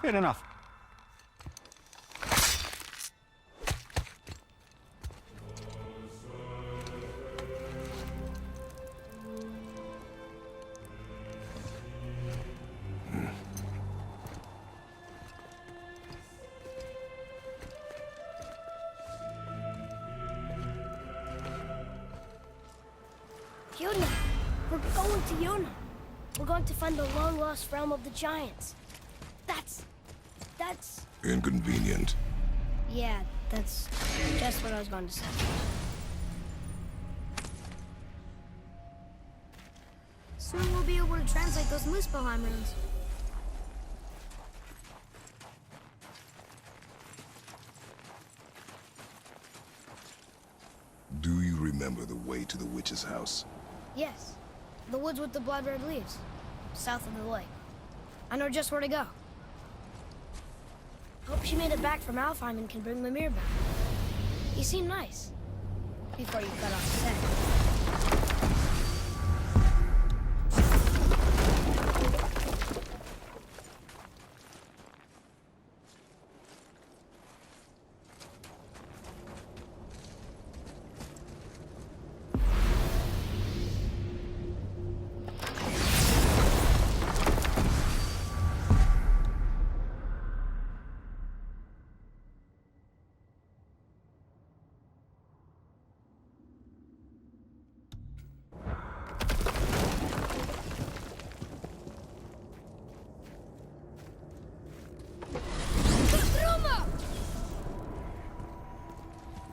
Good enough. Yuna! We're going to Yuna! We're going to find the long-lost realm of the Giants. That's... Inconvenient. Yeah, that's just what I was going to say. Soon we'll be able to translate those Muspelheim runes. Do you remember the way to the witch's house? Yes. The woods with the blood-red leaves. South of the lake. I know just where to go. Hope she made it back from Alfheim and can bring Mimir back. He seemed nice. Before you cut off his head.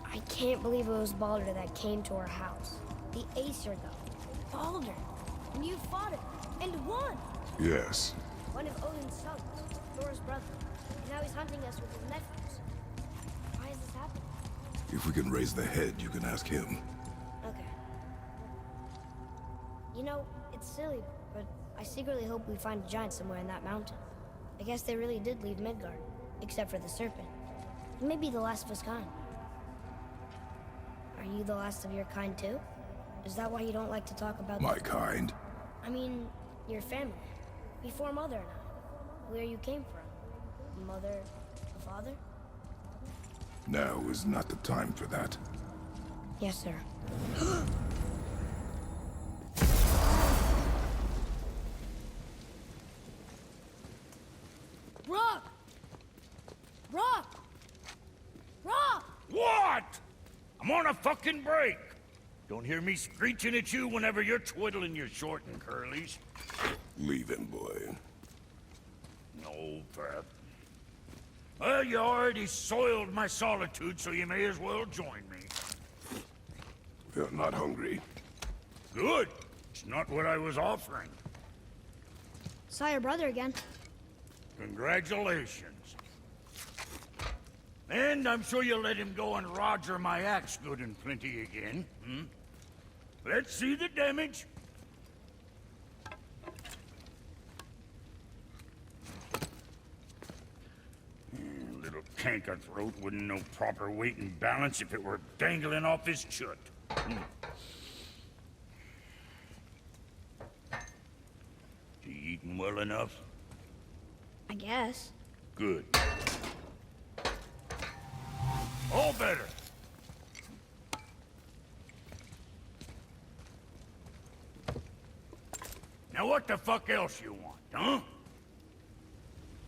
I can't believe it was Baldur that came to our house. The Aesir, though. Baldur! And you fought him, and won! Yes. One of Odin's sons, Thor's brother. And now he's hunting us with his nephews. Why is this happening? If we can raise the head, you can ask him. Okay. You know, it's silly, but I secretly hope we find a giant somewhere in that mountain. I guess they really did leave Midgard, except for the serpent. He may be the last of his kind. Are you the last of your kind too? Is that why you don't like to talk about My kind? I mean, your family. Before Mother and I. Where you came from. Mother, father? Now is not the time for that. Yes, sir. Rock! Rock! Rock! What? I'm on a fucking break. Don't hear me screeching at you whenever you're twiddling your short and curlies. Leave him, boy. No, Pep. Well, you already soiled my solitude, so you may as well join me. You're not hungry. Good. It's not what I was offering. Saw your brother again. Congratulations. And I'm sure you'll let him go and Roger my axe good and plenty again, hmm? Let's see the damage. Little canker throat wouldn't know proper weight and balance if it were dangling off his chut. You eating well enough? I guess. Good. All better. Now what the fuck else you want, huh?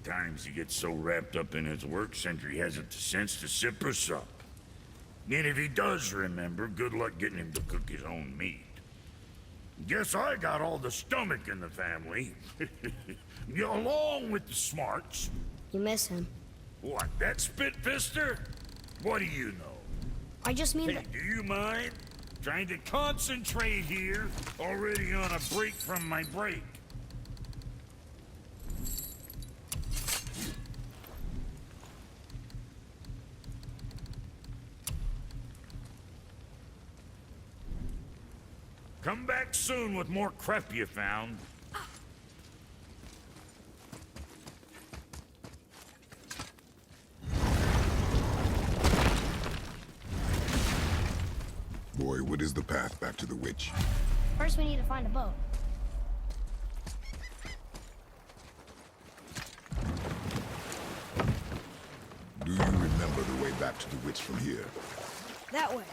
Times he gets so wrapped up in his work, Sentry hasn't the sense to sip or sup. And if he does remember, good luck getting him to cook his own meat. Guess I got all the stomach in the family. Along with the smarts. You miss him. What, that spit-fister? What do you know? I just mean Hey, that... do you mind? Trying to concentrate here, already on a break from my break. Come back soon with more crap you found. Boy, what is the path back to the witch? First we need to find a boat. get back to the witch from here? That way,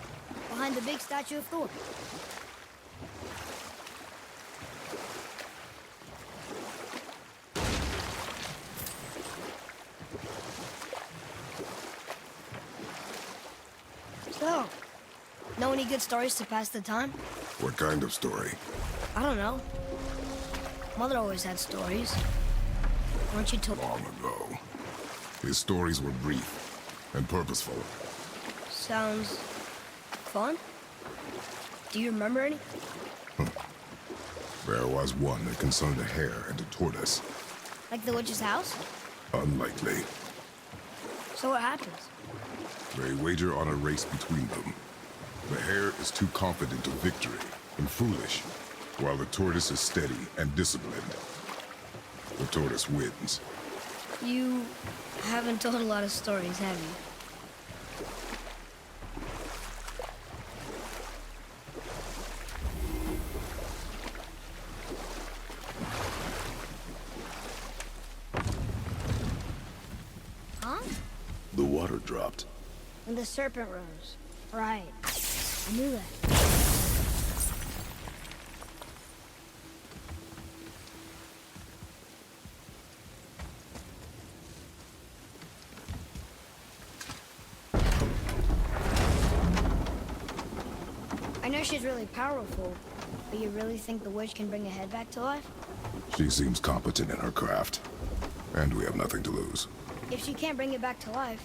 behind the big statue of Thor. So, know any good stories to pass the time? What kind of story? I don't know. Mother always had stories. Weren't you told? Long ago. His stories were brief and purposeful. Sounds fun. Do you remember any? There was one that concerned a hare and a tortoise. Like the witch's house? Unlikely. So what happens? They wager on a race between them. The hare is too confident of victory and foolish, while the tortoise is steady and disciplined. The tortoise wins. You haven't told a lot of stories, have you? Huh? The water dropped. When the serpent rose. Right. I knew that. I know she's really powerful, but you really think the witch can bring a head back to life? She seems competent in her craft, and we have nothing to lose. If she can't bring it back to life,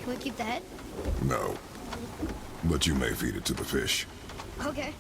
can we keep the head? No. But you may feed it to the fish. Okay.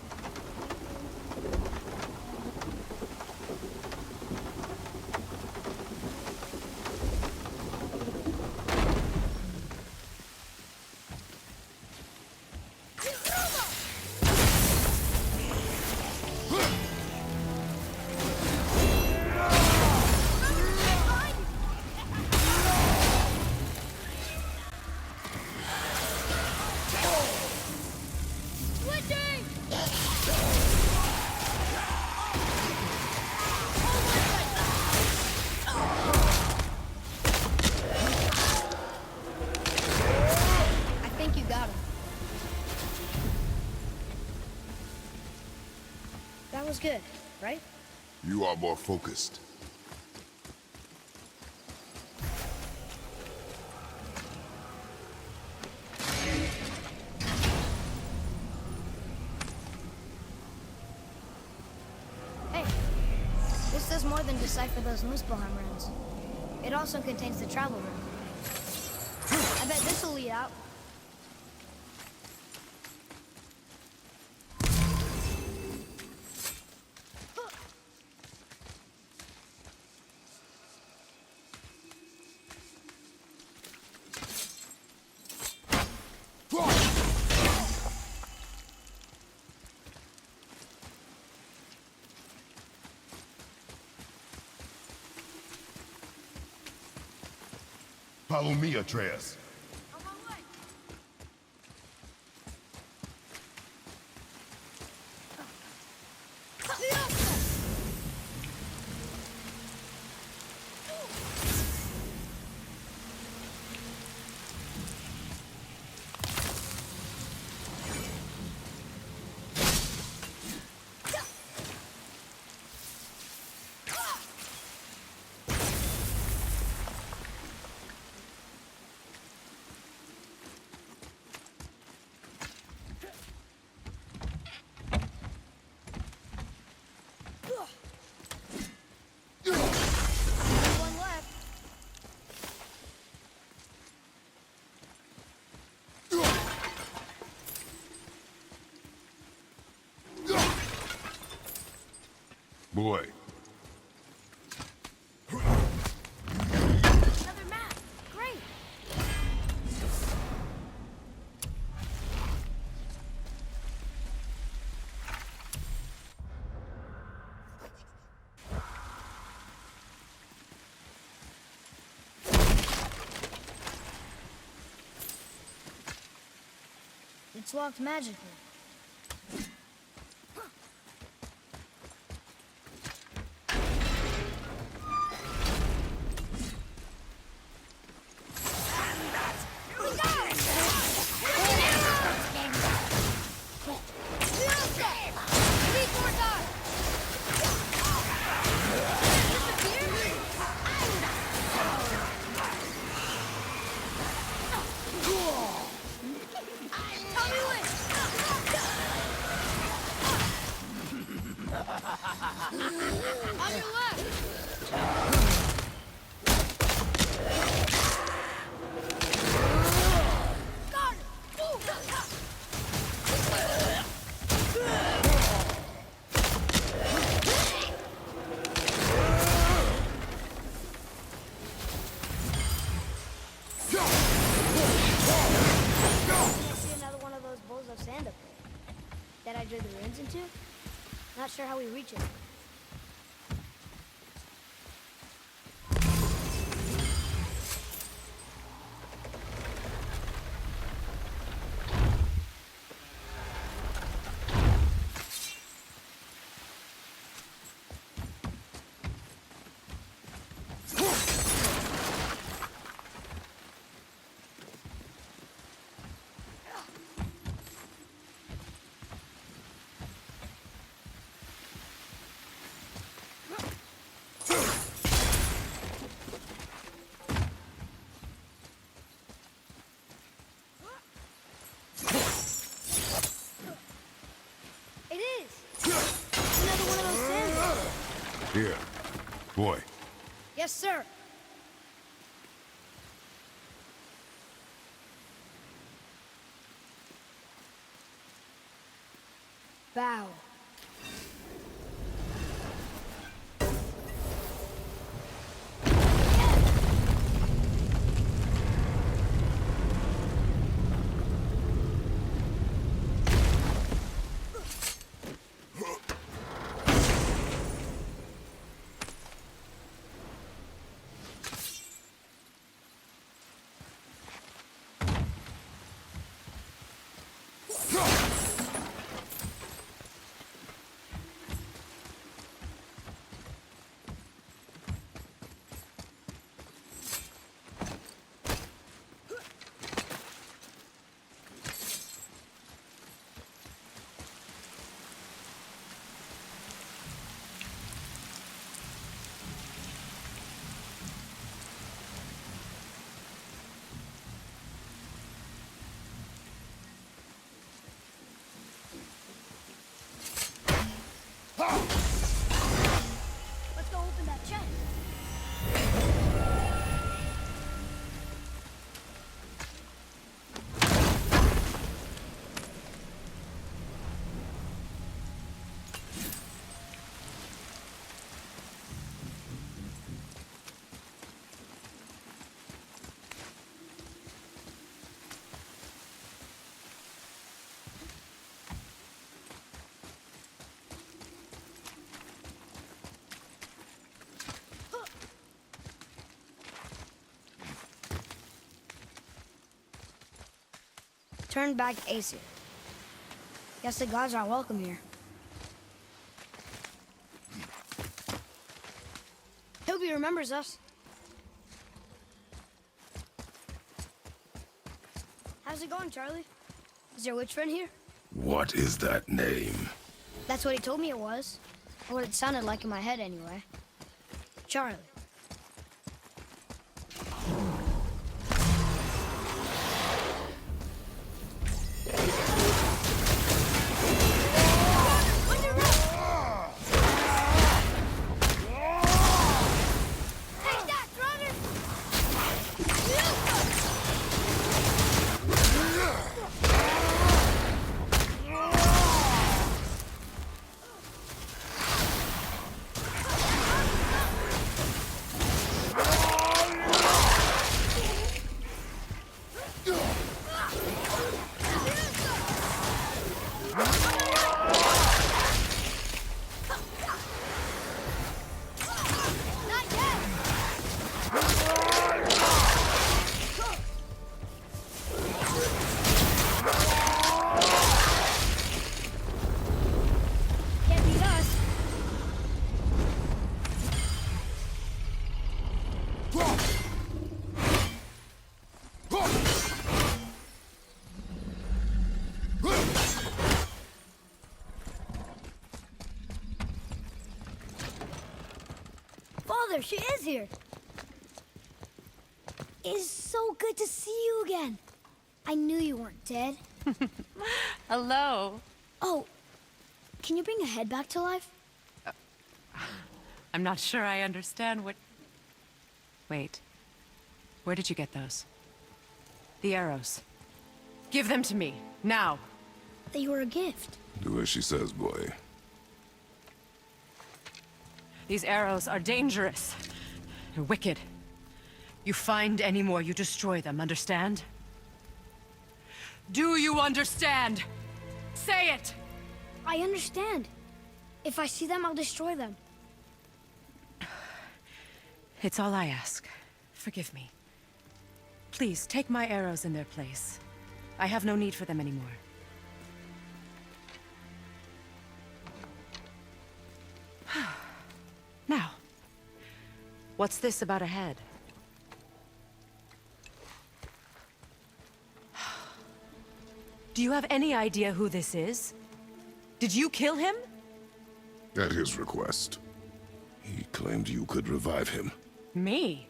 I think you got him. That was good, right? You are more focused. Hey, this does more than decipher those Muspelheim runes. It also contains the travel rune. I bet this will lead out. Follow me, Atreus. One left. Boy, Another map. Great. It's locked magically. We got enter the ruins into? Not sure how we reach it. It is! Another one of those sandals. Here. Boy. Yes, sir. Bow. Let's go open that chest. Turn back Aesir. Guess the gods aren't welcome here. Hope he remembers us. How's it going, Charlie? Is your witch friend here? What is that name? That's what he told me it was. Or what it sounded like in my head, anyway. Charlie. Father, she is here. It's so good to see you again. I knew you weren't dead. Hello. Oh, can you bring a head back to life? I'm not sure I understand what... Wait. Where did you get those? The arrows. Give them to me, now. They were a gift. Do as she says, boy. These arrows are dangerous. They're wicked. You find any more, you destroy them, understand? Do you understand? Say it! I understand. If I see them, I'll destroy them. It's all I ask. Forgive me. Please, take my arrows in their place. I have no need for them anymore. Now, what's this about a head? Do you have any idea who this is? Did you kill him? At his request. He claimed you could revive him. Me?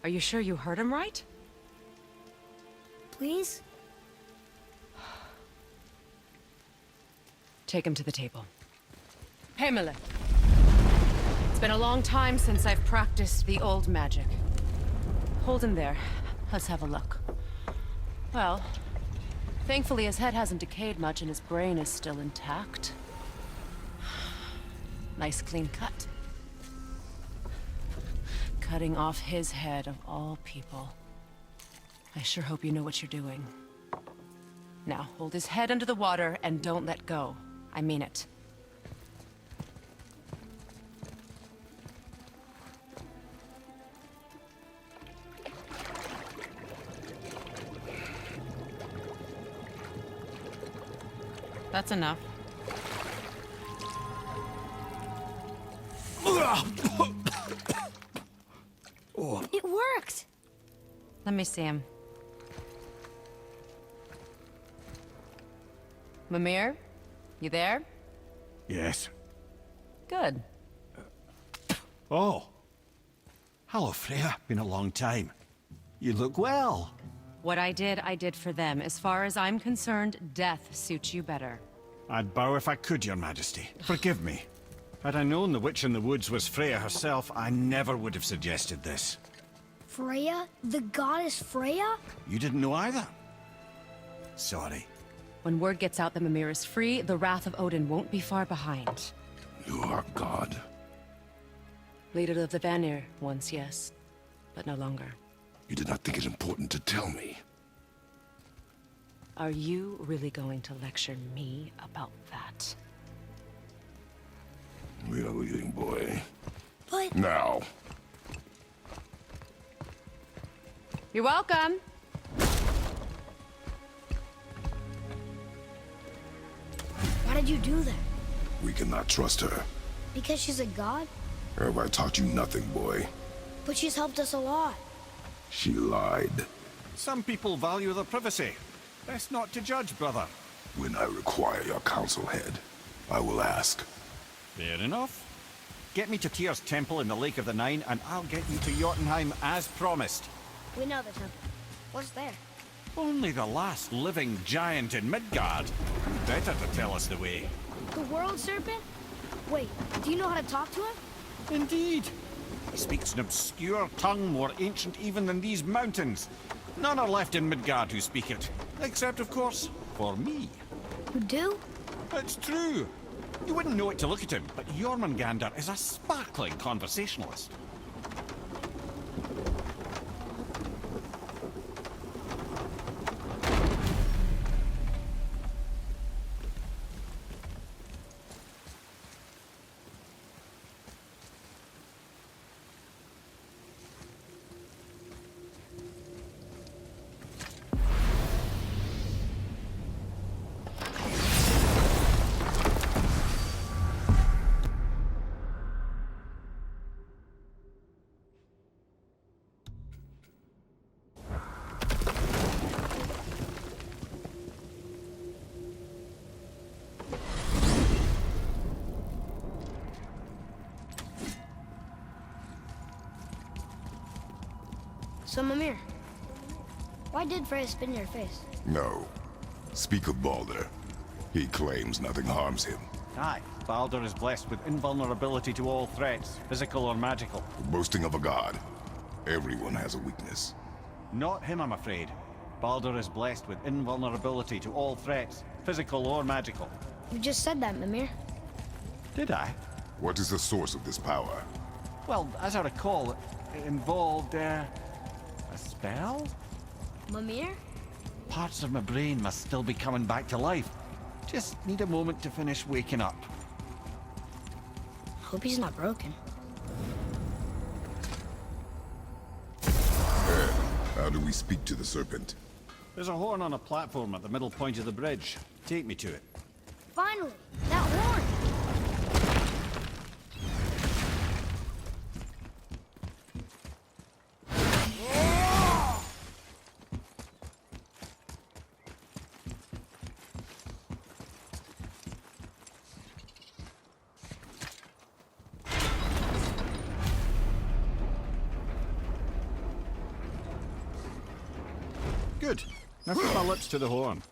Are you sure you heard him right? Please? Take him to the table. Heimele. It's been a long time since I've practiced the old magic. Hold him there. Let's have a look. Well, thankfully his head hasn't decayed much and his brain is still intact. Nice clean cut. Cutting off his head of all people. I sure hope you know what you're doing. Now, hold his head under the water and don't let go. I mean it. That's enough. It worked! Let me see him. Mimir? You there? Yes. Good. Oh. Hello, Freya. Been a long time. You look well. What I did for them. As far as I'm concerned, death suits you better. I'd bow if I could, Your Majesty. Forgive me. Had I known the witch in the woods was Freya herself, I never would have suggested this. Freya? The goddess Freya? You didn't know either? Sorry. When word gets out that Mimir is free, the wrath of Odin won't be far behind. You are God. Leader of the Vanir, once yes, but no longer. You did not think it important to tell me. Are you really going to lecture me about that? We are leaving, boy. But Now. You're welcome. why did you do that? We cannot trust her. Because she's a god? Have I taught you nothing, boy? But she's helped us a lot. She lied. Some people value their privacy. Best not to judge, brother. When I require your council head, I will ask. Fair enough. Get me to Tyr's temple in the Lake of the Nine, and I'll get you to Jotunheim as promised. We know the temple. What's there? Only the last living giant in Midgard. Better to tell us the way. The World Serpent? Wait, do you know how to talk to him? Indeed. He speaks an obscure tongue more ancient even than these mountains. None are left in Midgard who speak it. Except, of course, for me. You do? It's true. You wouldn't know it to look at him, but Jormungandr is a sparkling conversationalist. So, Mimir, why did Freya spin your face? No. Speak of Baldur. He claims nothing harms him. Aye, Baldur is blessed with invulnerability to all threats, physical or magical. The boasting of a god. Everyone has a weakness. Not him, I'm afraid. Baldur is blessed with invulnerability to all threats, physical or magical. You just said that, Mimir. Did I? What is the source of this power? Well, as I recall, it involved, a spell? Mimir? Parts of my brain must still be coming back to life. Just need a moment to finish waking up. Hope he's not broken. How do we speak to the serpent? There's a horn on a platform at the middle point of the bridge. Take me to it. Finally! That horn! Good. Now put my lips to the horn.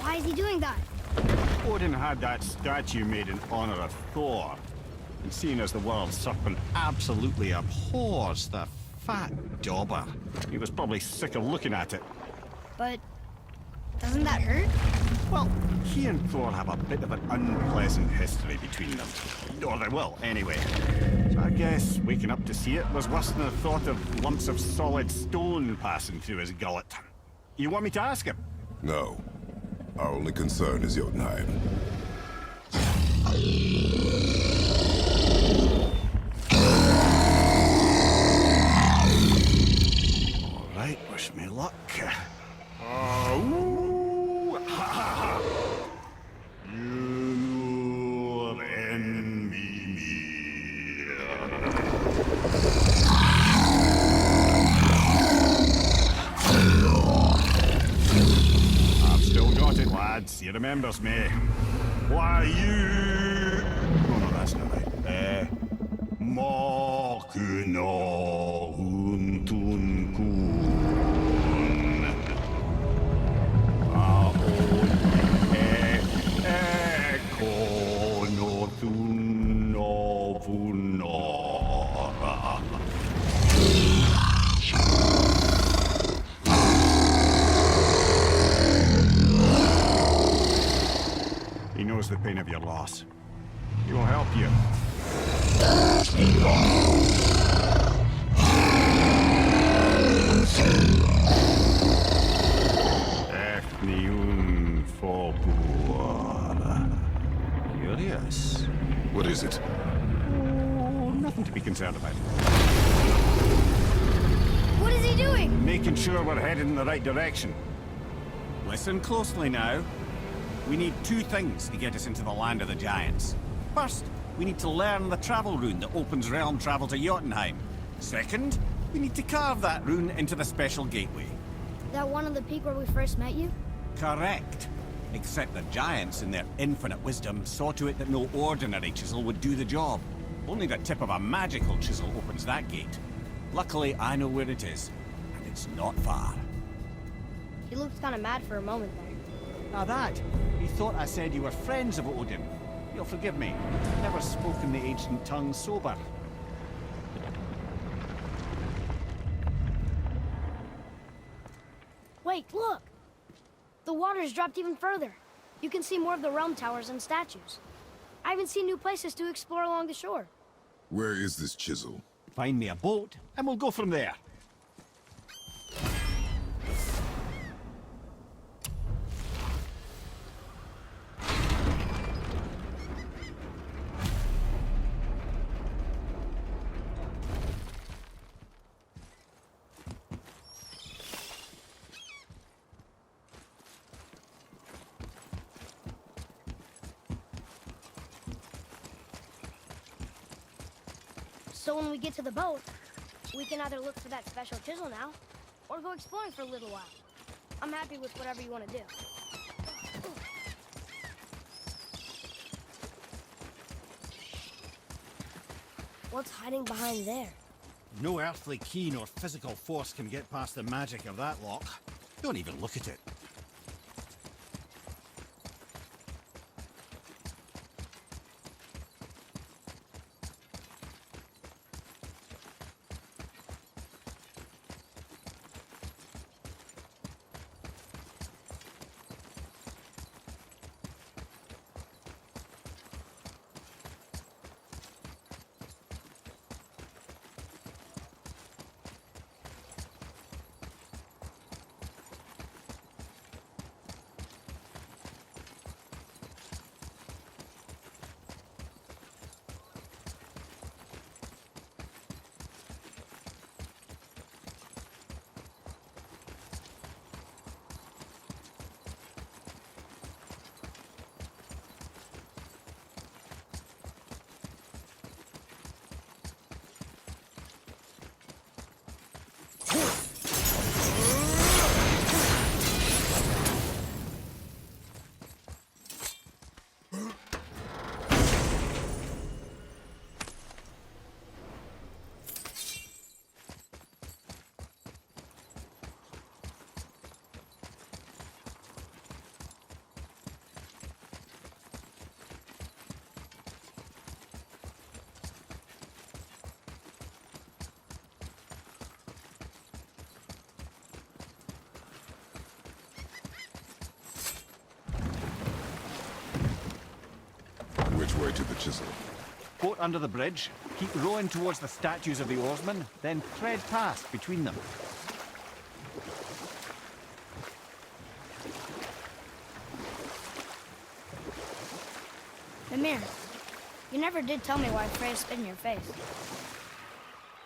Why is he doing that? Odin had that statue made in honor of Thor. And seeing as the world serpent absolutely abhors the fat dauber, he was probably sick of looking at it. But doesn't that hurt? Well, he and Thor have a bit of an unpleasant history between them. Or they will, anyway. So I guess waking up to see it was worse than the thought of lumps of solid stone passing through his gullet. You want me to ask him? No. Our only concern is Jotunheim. All right, wish me luck. Ooh, ha, ha, ha. You envy me. I've still got it, lads. He remembers me. Why, you... Oh, no, that's not right. Mokuno Huntun Kun. Eko no Tuno Vunora. He knows the pain of your loss. He will help you. Efniun Fobur. Curious. What is it? Oh, nothing to be concerned about. What is he doing? Making sure we're headed in the right direction. Listen closely now. We need two things to get us into the land of the giants. First, we need to learn the travel rune that opens realm travel to Jotunheim. Second, we need to carve that rune into the special gateway. That one on the peak where we first met you? Correct. Except the giants, in their infinite wisdom, saw to it that no ordinary chisel would do the job. Only the tip of a magical chisel opens that gate. Luckily, I know where it is, and it's not far. He looked kind of mad for a moment there. Now that, he thought I said you were friends of Odin. You'll forgive me. I've never spoken the ancient tongue sober. Wait, look! The water's dropped even further. You can see more of the realm towers and statues. I even see new places to explore along the shore. Where is this chisel? Find me a boat, and we'll go from there. So when we get to the boat, we can either look for that special chisel now, or go exploring for a little while. I'm happy with whatever you want to do. What's hiding behind there? No earthly key nor physical force can get past the magic of that lock. Don't even look at it. Which way to the chisel? Boat under the bridge, keep rowing towards the statues of the oarsmen, then tread past between them. Mimir, you never did tell me why Freya spit in your face.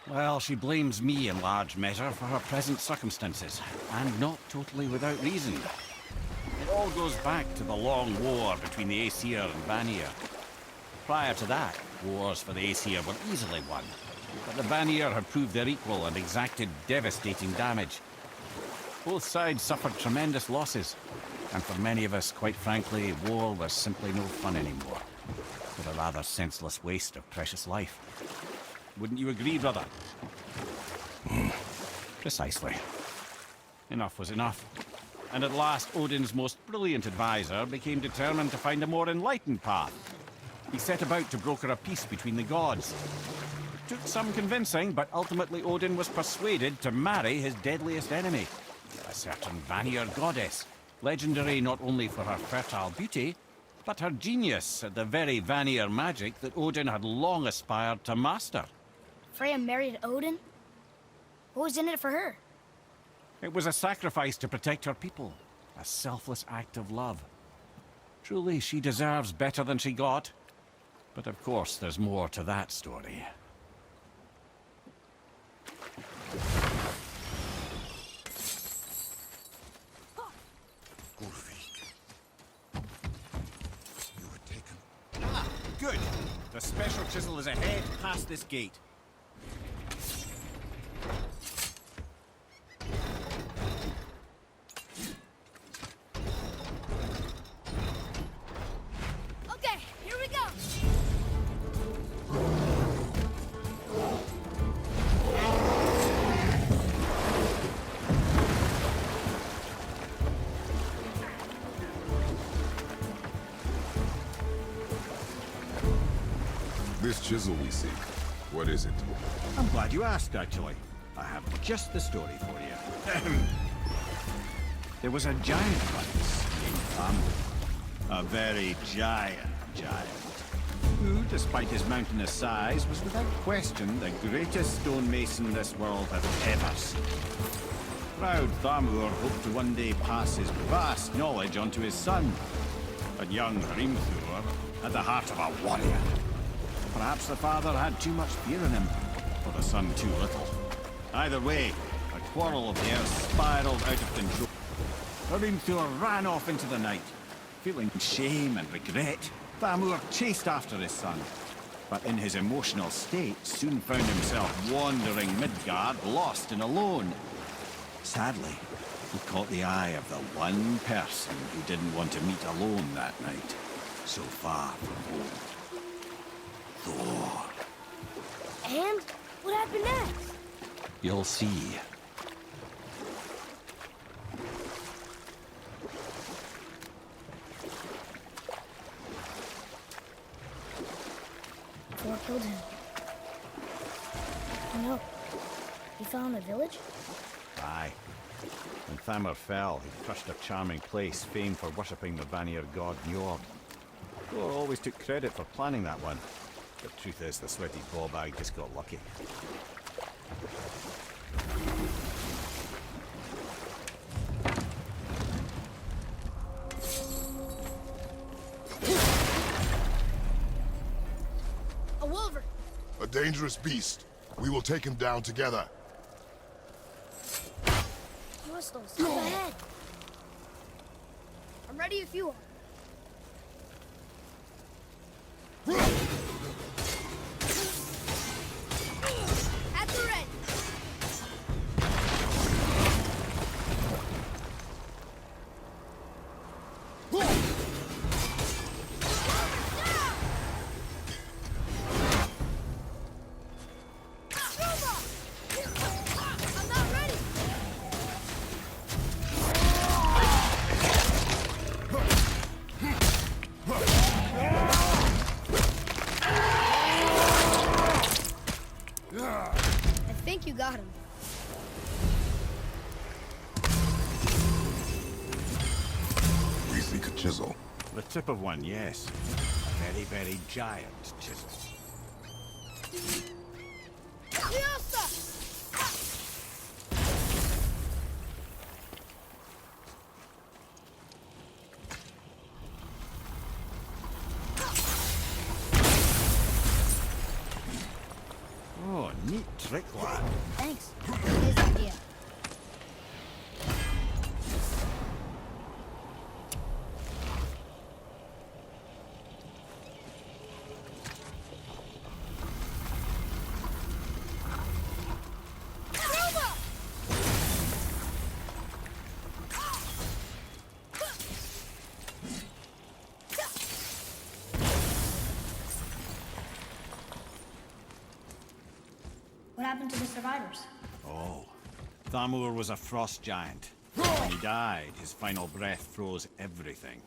Well, she blames me in large measure for her present circumstances, and not totally without reason. It all goes back to the long war between the Aesir and Vanir. Prior to that, wars for the Aesir were easily won, but the Vanir had proved their equal and exacted devastating damage. Both sides suffered tremendous losses, and for many of us, quite frankly, war was simply no fun anymore, but a rather senseless waste of precious life. Wouldn't you agree, brother? Precisely. Enough was enough. And at last, Odin's most brilliant advisor became determined to find a more enlightened path. He set about to broker a peace between the gods. It took some convincing, but ultimately Odin was persuaded to marry his deadliest enemy, a certain Vanir goddess, legendary not only for her fertile beauty, but her genius at the very Vanir magic that Odin had long aspired to master. Freya married Odin? What was in it for her? It was a sacrifice to protect her people, a selfless act of love. Truly, she deserves better than she got. But of course, there's more to that story. Good. The special chisel is ahead, past this gate. Okay, here we go! This chisel we seek, what is it? I'm glad you asked, actually. I have just the story for you. There was a giant once named Thamur. A very giant, who, despite his mountainous size, was without question the greatest stonemason this world has ever seen. Proud Thamur hoped to one day pass his vast knowledge on to his son. But young Hrimthur had the heart of a warrior. Perhaps the father had too much fear in him, or the son too little. Either way, a quarrel of theirs spiraled out of control. Hrimthur ran off into the night. Feeling shame and regret, Thamur chased after his son. But in his emotional state, soon found himself wandering Midgard, lost and alone. Sadly, he caught the eye of the one person who didn't want to meet alone that night, so far from home. Thor. And? What happened next? You'll see. Thor killed him. Oh no. He fell in the village? Aye. When Thamur fell, he crushed a charming place famed for worshipping the Vanir god Njord. Thor always took credit for planning that one. The truth is, the sweaty ballbag just got lucky. A wolver! A dangerous beast. We will take him down together. Hostiles, up ahead! I'm ready if you are. At the ready! I'm not ready! I think you got him. We seek a chisel. The tip of one, yes. very, very giant chisel. Oh, neat trick, lad. Thanks. His idea. What happened to the survivors? Oh, Thamur was a frost giant. When he died, his final breath froze everything.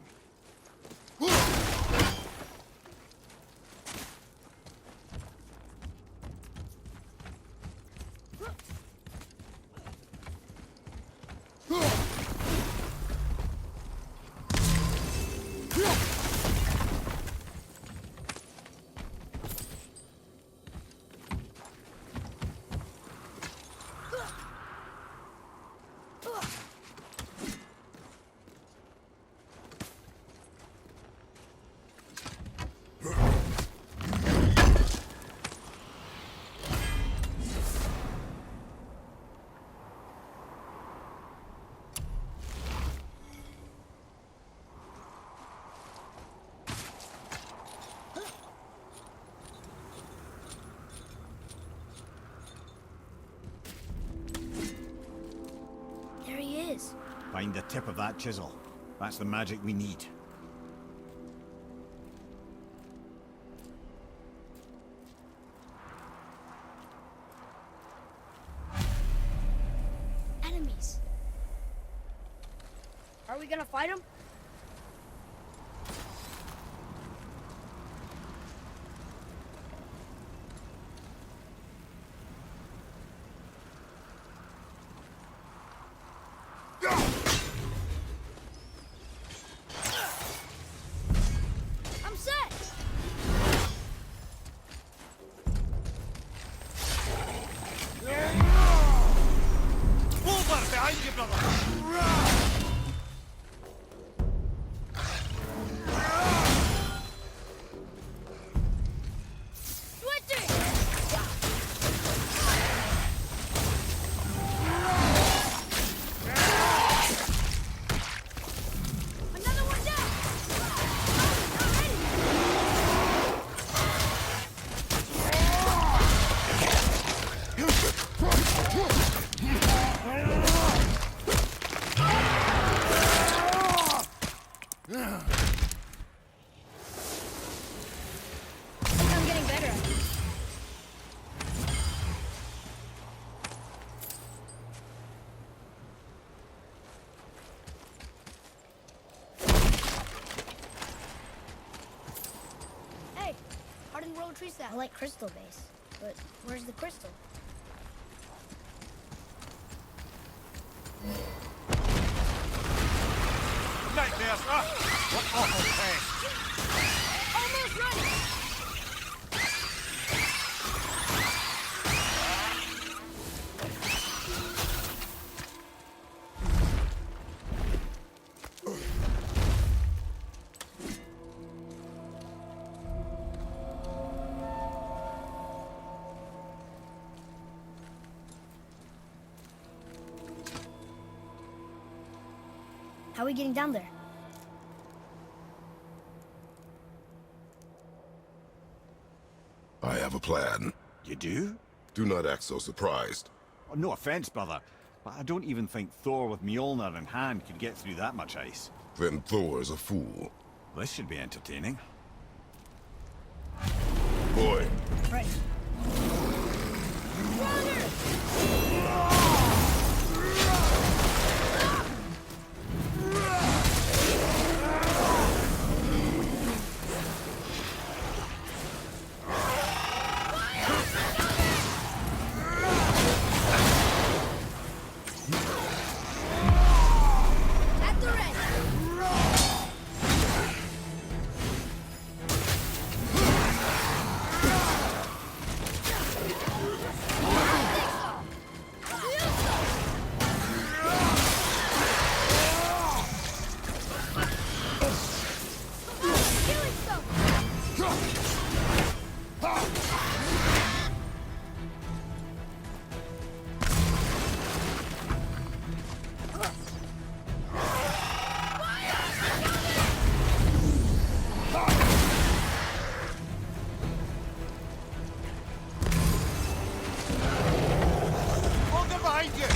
There he is. Find the tip of that chisel. That's the magic we need. Enemies. Are we gonna fight him? I'm set. Over behind you, brother! Switching. Another one down. I'm getting better at this. Hey, Hardened World Tree Staff. I like crystal base, but where's the crystal? Nightmares! Ah! What awful pain! Almost ready. How are we getting down there? I have a plan. You do? Do not act so surprised. Oh, no offense, brother, but I don't even think Thor with Mjolnir in hand could get through that much ice. Then Thor is a fool. This should be entertaining. Boy, Right. At the ready. Hold them behind you!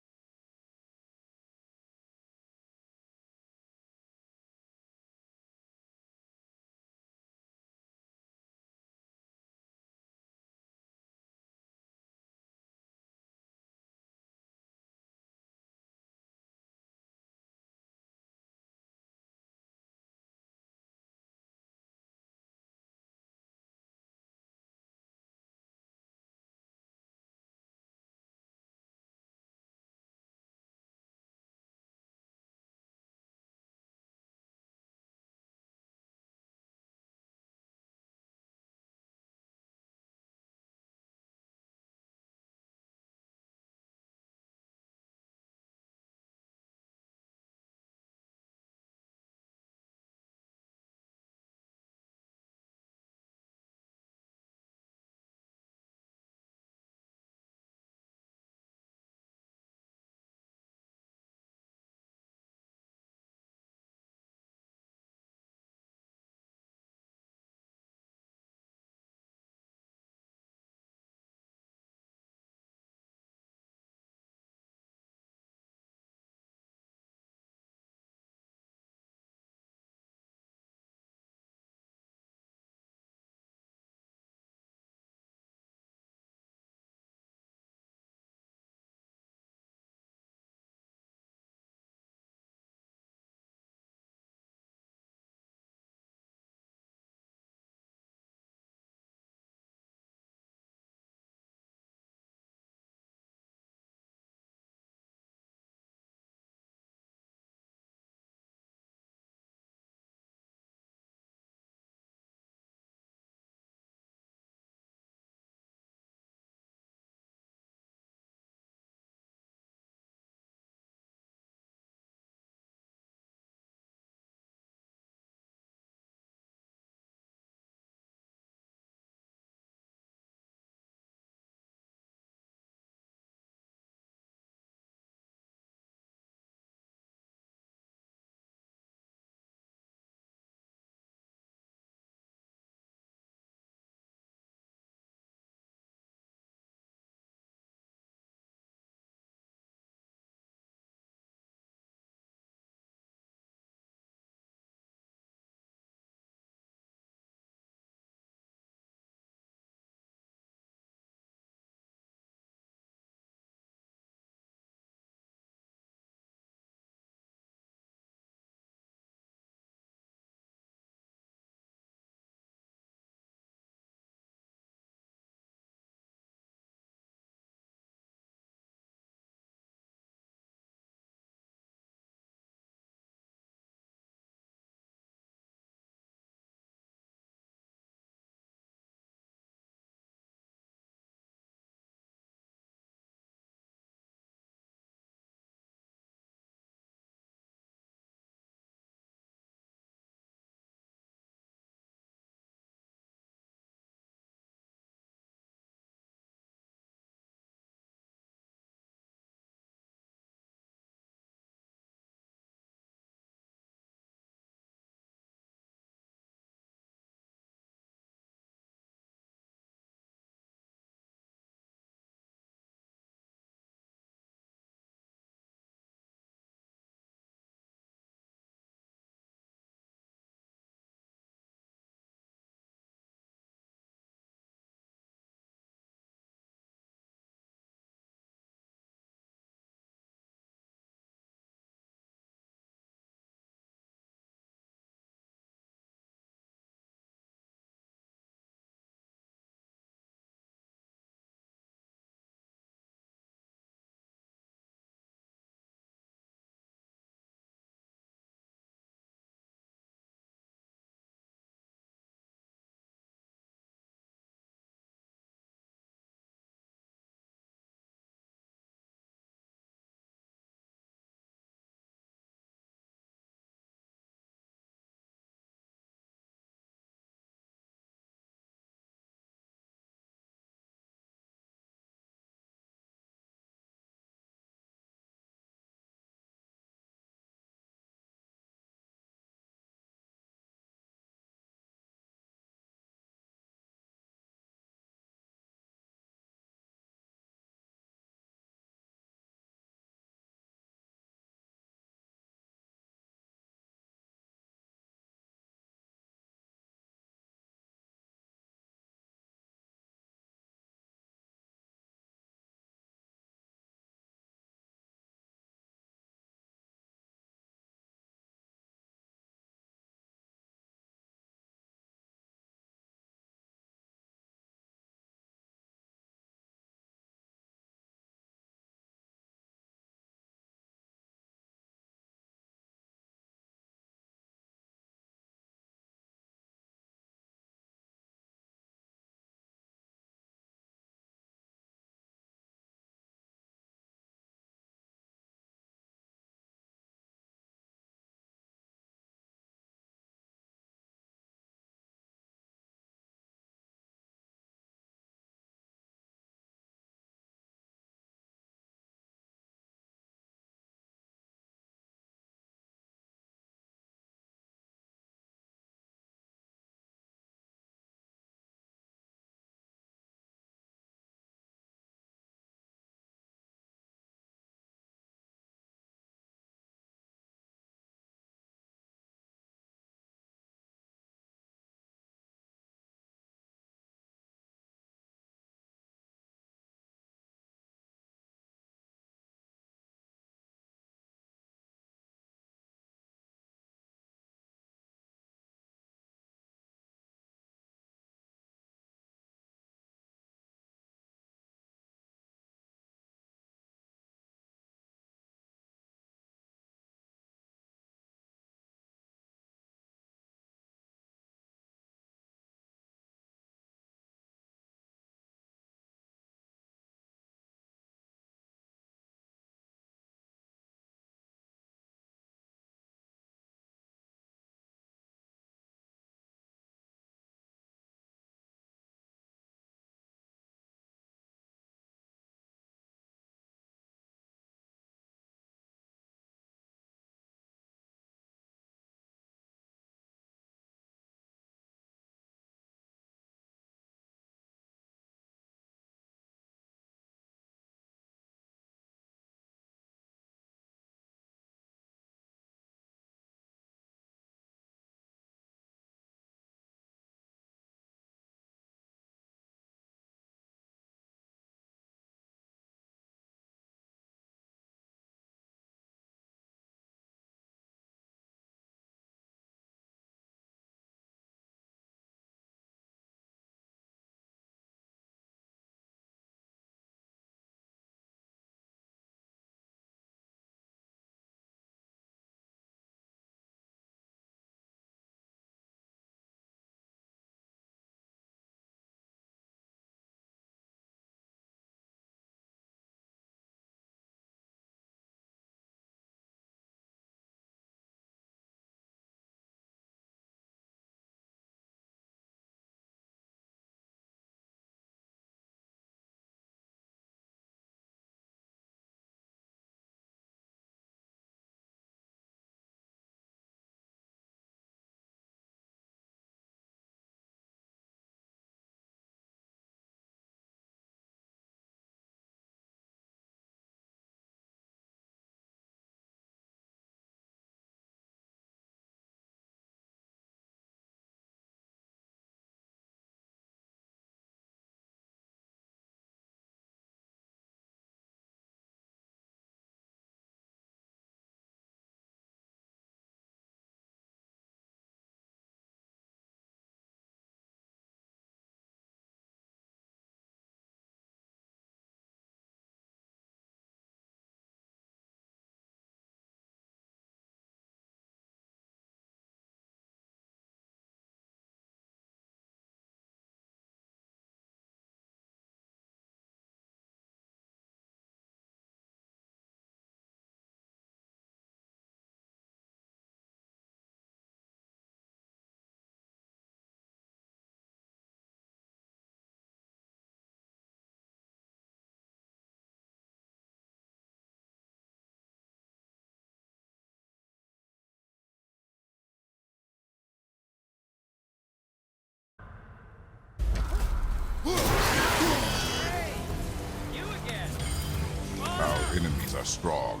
enemies are strong.